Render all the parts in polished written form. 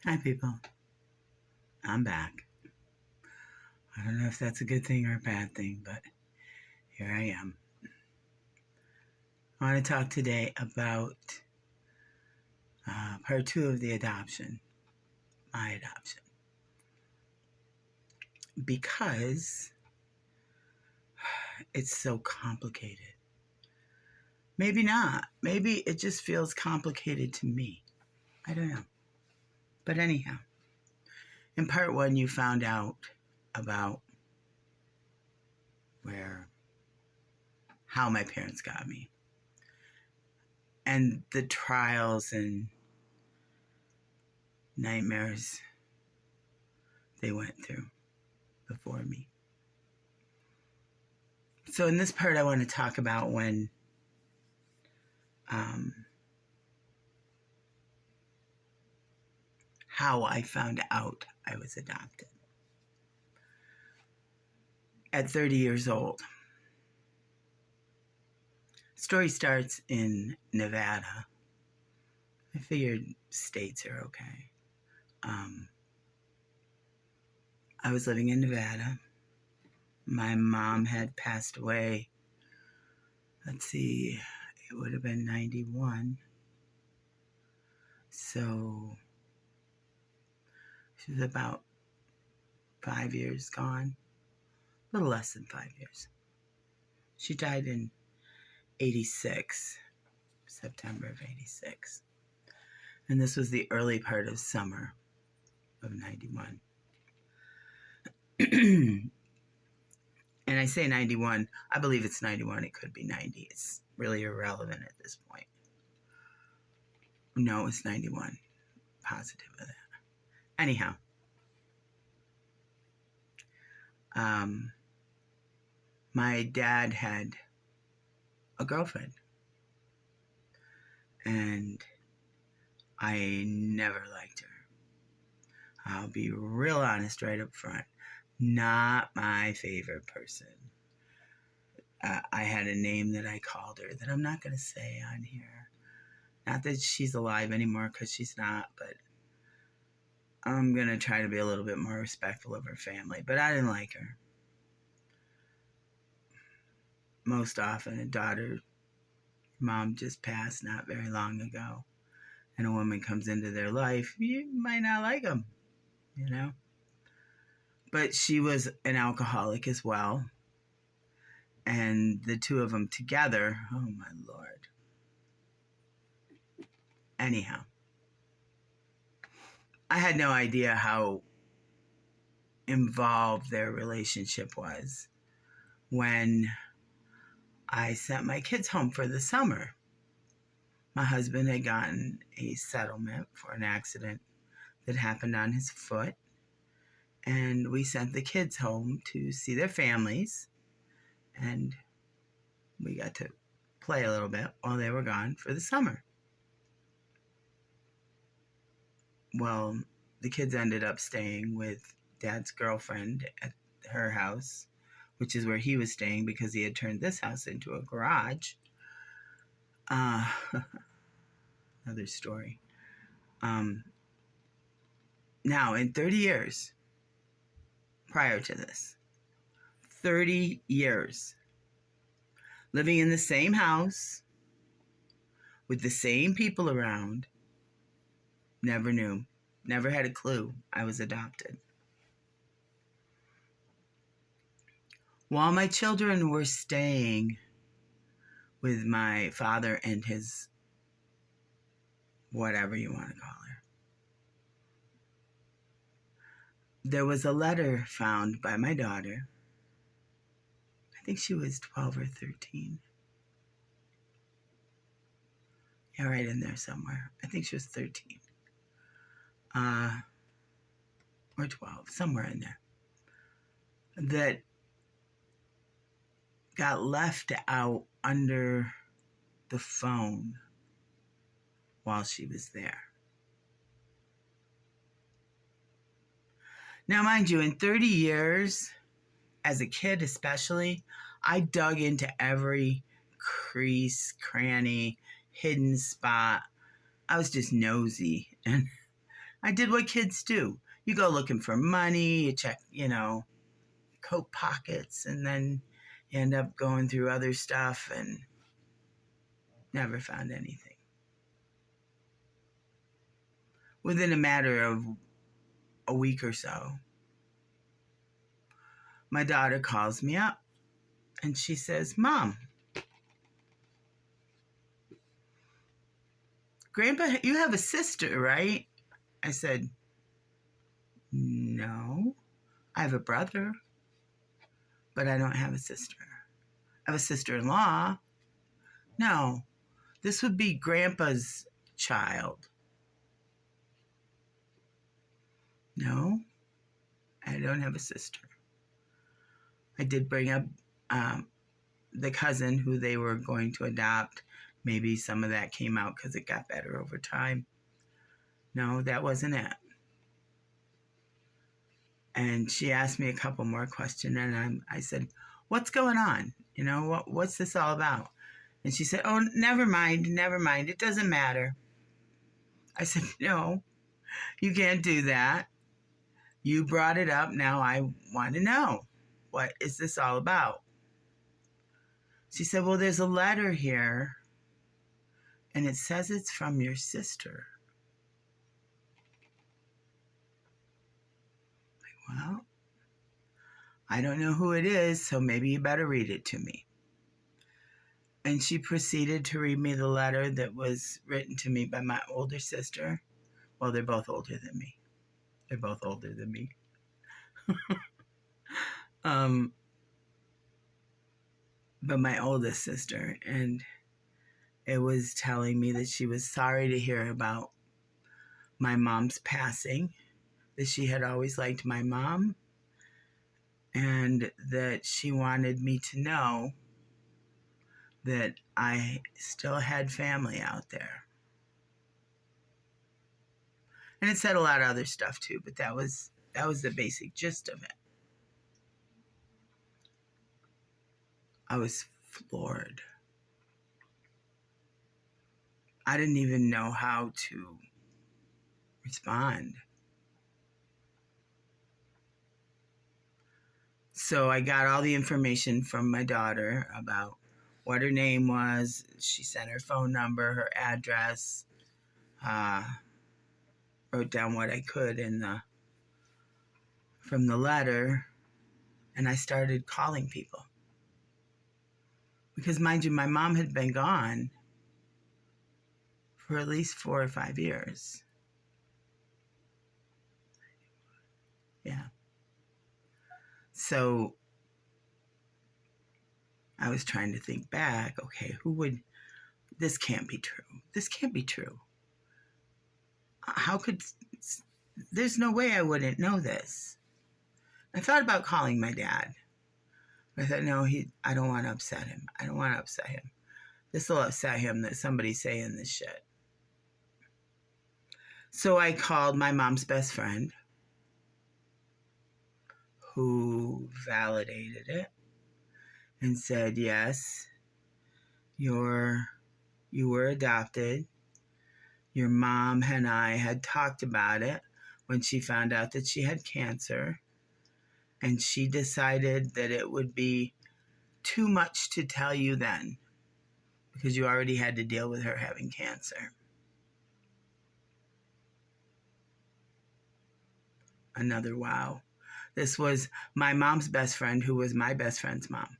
Hi, people. I'm back. I don't know if that's a good thing or a bad thing, but here I am. I want to talk today about part two of the adoption, my adoption, because it's so complicated. Maybe not. Maybe it just feels complicated to me. I don't know. But anyhow, in part one, you found out about how my parents got me and the trials and nightmares they went through before me. So in this part, I want to talk about when how I found out I was adopted. At 30 years old. Story starts in Nevada. I figured states are okay. I was living in Nevada. My mom had passed away. Let's see, it would have been 91. So she was about 5 years gone. A little less than 5 years. She died in 86, September of 86. And this was the early part of summer of 91. And I say 91, I believe it's 91. It could be 90. It's really irrelevant at this point. No, it's 91. Positive of that. Anyhow. My dad had a girlfriend. And I never liked her. I'll be real honest right up front. Not my favorite person. I had a name that I called her that I'm not going to say on here. Not that she's alive anymore, because she's not, but I'm going to try to be a little bit more respectful of her family. But I didn't like her. Most often, a daughter, mom just passed not very long ago, and a woman comes into their life, you might not like them, you know? But she was an alcoholic as well. And the two of them together, oh my Lord. Anyhow, I had no idea how involved their relationship was when I sent my kids home for the summer. My husband had gotten a settlement for an accident that happened on his foot. And we sent the kids home to see their families. And we got to play a little bit while they were gone for the summer. Well, the kids ended up staying with Dad's girlfriend at her house, which is where he was staying because he had turned this house into a garage. Another story. Now, in 30 years prior to this, 30 years living in the same house with the same people around, never knew, never had a clue I was adopted. While my children were staying with my father and his whatever you want to call her, there was a letter found by my daughter. I think she was 12 or 13. Yeah, right in there somewhere. I think she was 13. Or 12, somewhere in there. That got left out under the phone while she was there. Now, mind you, in 30 years, as a kid especially, I dug into every crease, cranny, hidden spot. I was just nosy and I did what kids do. You go looking for money, you check, coat pockets, and then you end up going through other stuff and never found anything. Within a matter of a week or so, my daughter calls me up and she says, "Mom, Grandpa, you have a sister, right?" I said, "No, I have a brother, but I don't have a sister. I have a sister-in-law. No, this would be Grandpa's child." "No, I don't have a sister." I did bring up the cousin who they were going to adopt. Maybe some of that came out because it got better over time. No, that wasn't it. And she asked me a couple more questions, and I said, "What's going on? What's this all about?" And she said, "Oh, never mind. It doesn't matter." I said, "No, you can't do that. You brought it up. Now I want to know. What is this all about?" She said, "Well, there's a letter here, and it says it's from your sister." Well, I don't know who it is, so maybe you better read it to me. And she proceeded to read me the letter that was written to me by my older sister. Well, they're both older than me. But my oldest sister. And it was telling me that she was sorry to hear about my mom's passing, that she had always liked my mom, and that she wanted me to know that I still had family out there. And it said a lot of other stuff too, but that was the basic gist of it. I was floored. I didn't even know how to respond. So I got all the information from my daughter about what her name was. She sent her phone number, her address, wrote down what I could from the letter, and I started calling people. Because mind you, my mom had been gone for at least 4 or 5 years. Yeah. So I was trying to think back, okay, this can't be true. This can't be true. There's no way I wouldn't know this. I thought about calling my dad. But I thought, no, I don't want to upset him. This will upset him that somebody's saying this shit. So I called my mom's best friend, who validated it and said, "Yes, you were adopted. Your mom and I had talked about it when she found out that she had cancer, and she decided that it would be too much to tell you then because you already had to deal with her having cancer." Another wow. This was my mom's best friend, who was my best friend's mom.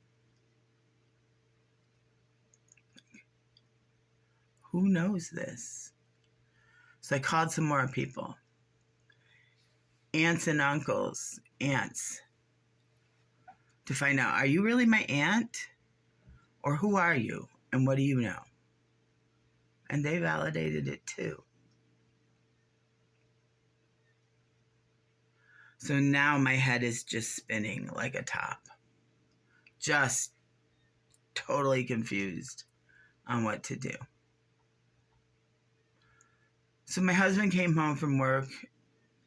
Who knows this? So I called some more people. Aunts and uncles, aunts, to find out, are you really my aunt? Or who are you? And what do you know? And they validated it too. So now my head is just spinning like a top. Just totally confused on what to do. So my husband came home from work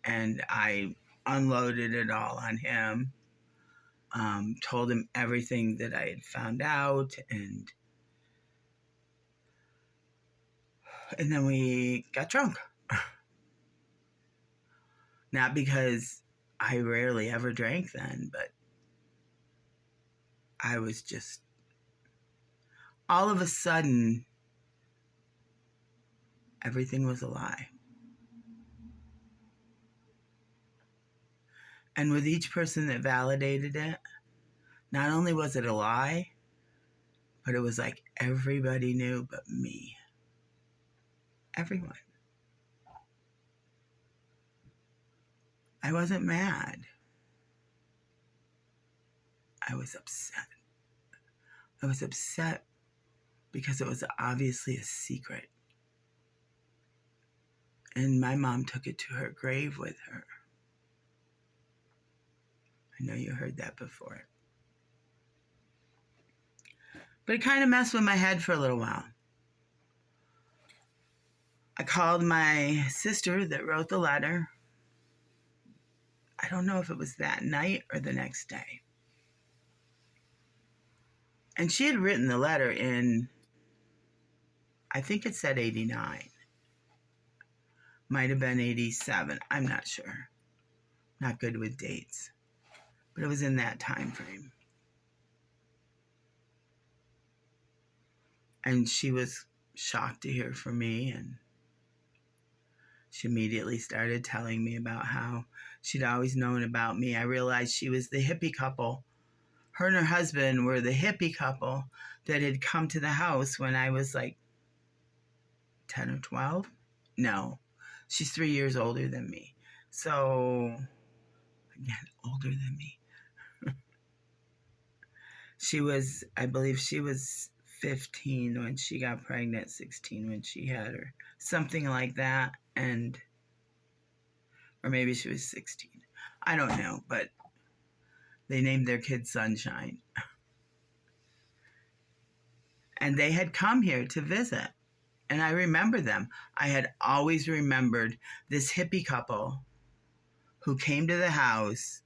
and I unloaded it all on him. Told him everything that I had found out, and then we got drunk. Not because I rarely ever drank then, but I was just, all of a sudden, everything was a lie. And with each person that validated it, not only was it a lie, but it was like everybody knew but me. Everyone. I wasn't mad. I was upset. I was upset because it was obviously a secret. And my mom took it to her grave with her. I know you heard that before. But it kind of messed with my head for a little while. I called my sister that wrote the letter. I don't know if it was that night or the next day. And she had written the letter in, I think it said 89. Might have been 87. I'm not sure. Not good with dates. But it was in that time frame. And she was shocked to hear from me, and she immediately started telling me about how she'd always known about me. I realized she was the hippie couple. Her and her husband were the hippie couple that had come to the house when I was like 10 or 12. No, she's 3 years older than me. So, again, older than me. I believe she was 15 when she got pregnant, 16 when she had her, something like that. Or maybe she was 16. I don't know, but they named their kid Sunshine. And they had come here to visit. And I remember them. I had always remembered this hippie couple who came to the house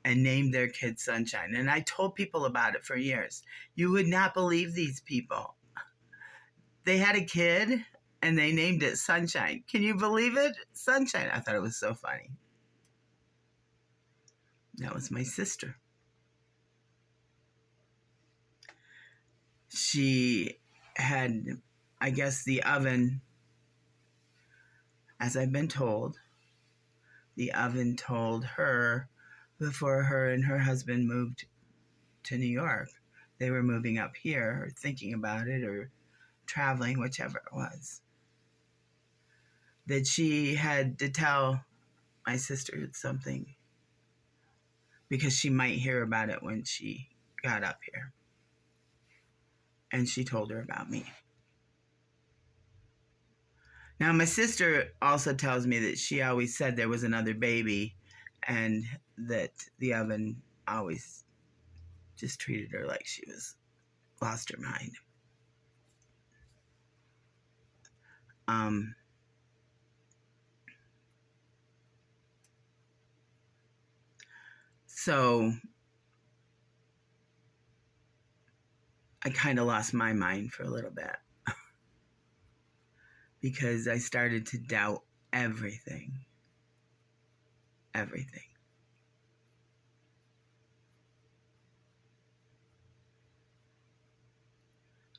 and named their kid Sunshine. And I told people about it for years. You would not believe these people. They had a kid and they named it Sunshine. Can you believe it? Sunshine. I thought it was so funny. That was my sister. She had, I guess, the oven, as I've been told, the oven told her before her and her husband moved to New York. They were moving up here, or thinking about it, or traveling, whichever it was, that she had to tell my sister something because she might hear about it when she got up here. And she told her about me. Now, my sister also tells me that she always said there was another baby and that the oven always just treated her like she was lost her mind. So I kind of lost my mind for a little bit because I started to doubt everything. Everything.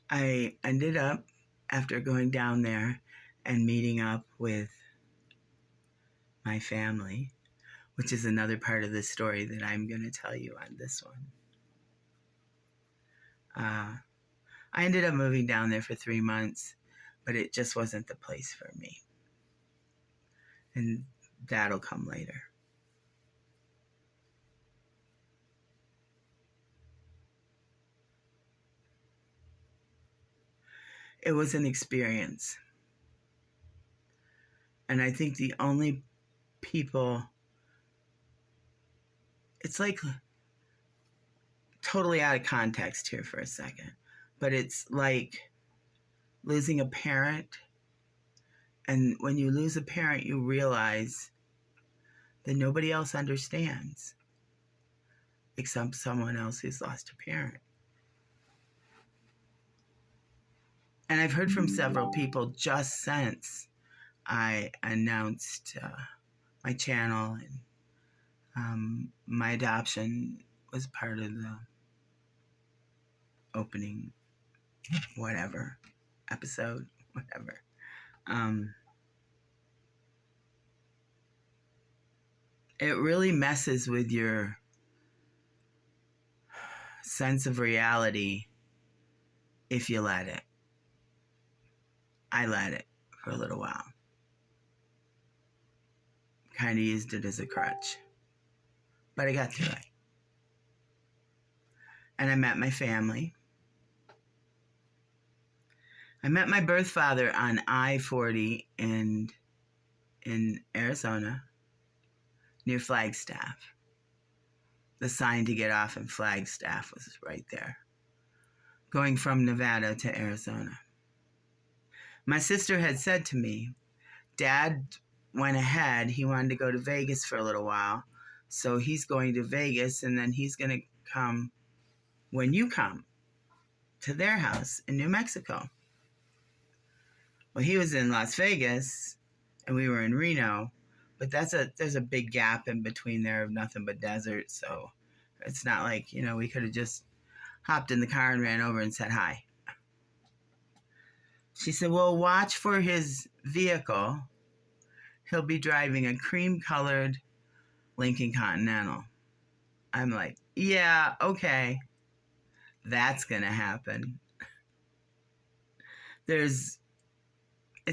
I ended up, after going down there and meeting up with my family, which is another part of the story that I'm going to tell you on this one. I ended up moving down there for 3 months, but it just wasn't the place for me. And that'll come later. It was an experience. And I think the only people, it's like totally out of context here for a second, but it's like losing a parent. And when you lose a parent, you realize that nobody else understands except someone else who's lost a parent. And I've heard from several people just since I announced my channel, and my adoption was part of the opening whatever episode, whatever. It really messes with your sense of reality if you let it. I let it for a little while. Kind of used it as a crutch. But I got through it. And I met my family. I met my birth father on I-40 in Arizona, near Flagstaff. The sign to get off in Flagstaff was right there, going from Nevada to Arizona. My sister had said to me, Dad went ahead. He wanted to go to Vegas for a little while. So he's going to Vegas, and then he's going to come when you come to their house in New Mexico. Well, he was in Las Vegas, and we were in Reno, but there's a big gap in between there of nothing but desert, so it's not like, we could have just hopped in the car and ran over and said hi. She said, well, watch for his vehicle. He'll be driving a cream-colored Lincoln Continental. I'm like, yeah, okay. That's going to happen. It's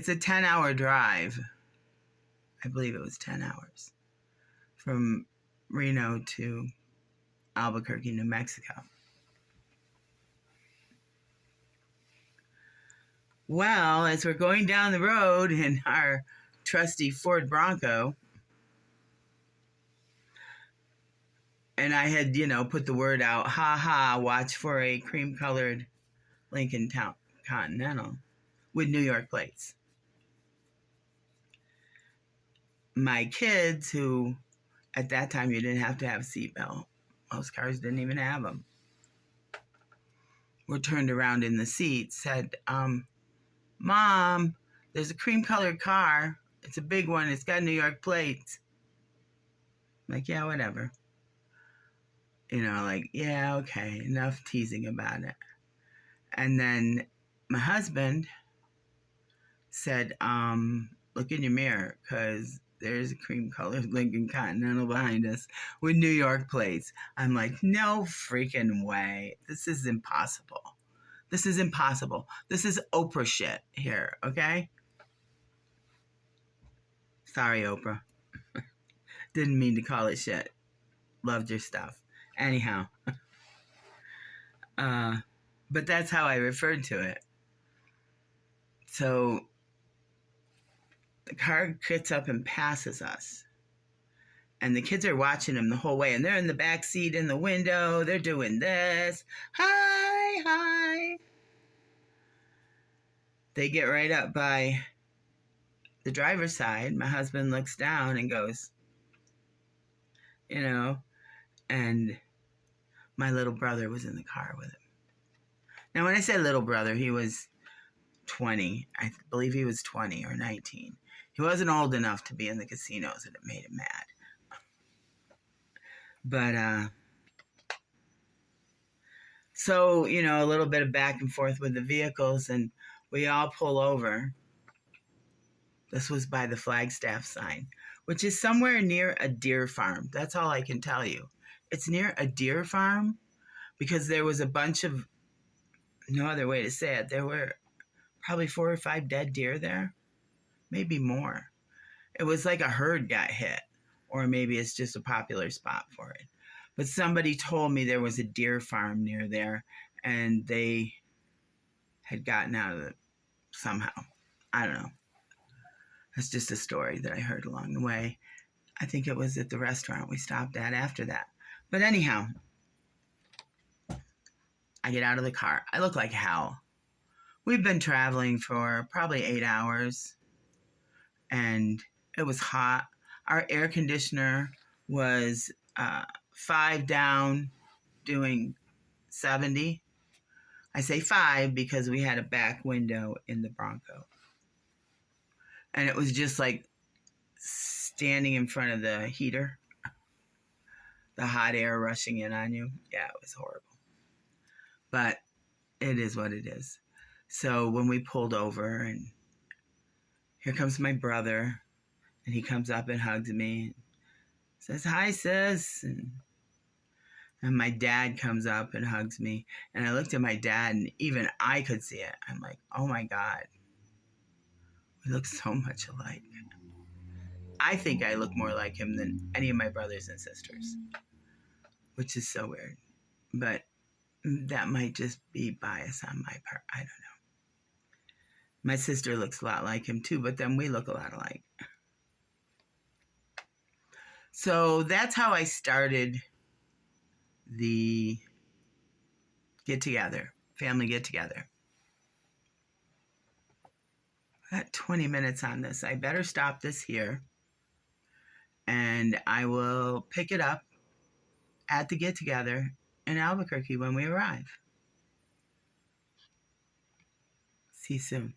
a 10-hour drive. I believe it was 10 hours from Reno to Albuquerque, New Mexico. Well, as we're going down the road in our trusty Ford Bronco, and I had, put the word out, watch for a cream-colored Lincoln Continental with New York plates. My kids, who at that time you didn't have to have a seatbelt, most cars didn't even have them, were turned around in the seat, said, Mom, there's a cream-colored car. It's a big one. It's got New York plates. I'm like, yeah, whatever. Yeah, okay, enough teasing about it. And then my husband said, look in your mirror, because there's a cream-colored Lincoln Continental behind us with New York plates. I'm like, no freaking way. This is impossible. This is impossible. This is Oprah shit here, okay? Sorry, Oprah. Didn't mean to call it shit. Loved your stuff. Anyhow. But that's how I referred to it. So the car gets up and passes us. And the kids are watching him the whole way. And they're in the back seat in the window. They're doing this. Hi, hi. They get right up by the driver's side. My husband looks down and goes, and my little brother was in the car with him. Now, when I say little brother, he was 20. I believe he was 20 or 19. He wasn't old enough to be in the casinos, and it made him mad. But, so, a little bit of back and forth with the vehicles, and we all pull over. This was by the Flagstaff sign, which is somewhere near a deer farm. That's all I can tell you. It's near a deer farm because there was a bunch of, no other way to say it, there were probably 4 or 5 dead deer there, maybe more. It was like a herd got hit, or maybe it's just a popular spot for it. But somebody told me there was a deer farm near there, and they had gotten out of it somehow. I don't know. That's just a story that I heard along the way. I think it was at the restaurant we stopped at after that. But anyhow, I get out of the car. I look like hell. We've been traveling for probably 8 hours, and it was hot. Our air conditioner was 5 down, doing 70. I say 5 because we had a back window in the Bronco. And it was just like standing in front of the heater, the hot air rushing in on you. Yeah, it was horrible. But it is what it is. So when we pulled over, and here comes my brother, and he comes up and hugs me, and says, "Hi, sis." And my dad comes up and hugs me. And I looked at my dad, and even I could see it. I'm like, oh my God, we look so much alike. I think I look more like him than any of my brothers and sisters, which is so weird. But that might just be bias on my part. I don't know. My sister looks a lot like him too, but then we look a lot alike. So that's how I started the get together, family get together. Got 20 minutes on this. I better stop this here, and I will pick it up at the get together in Albuquerque when we arrive. See you soon.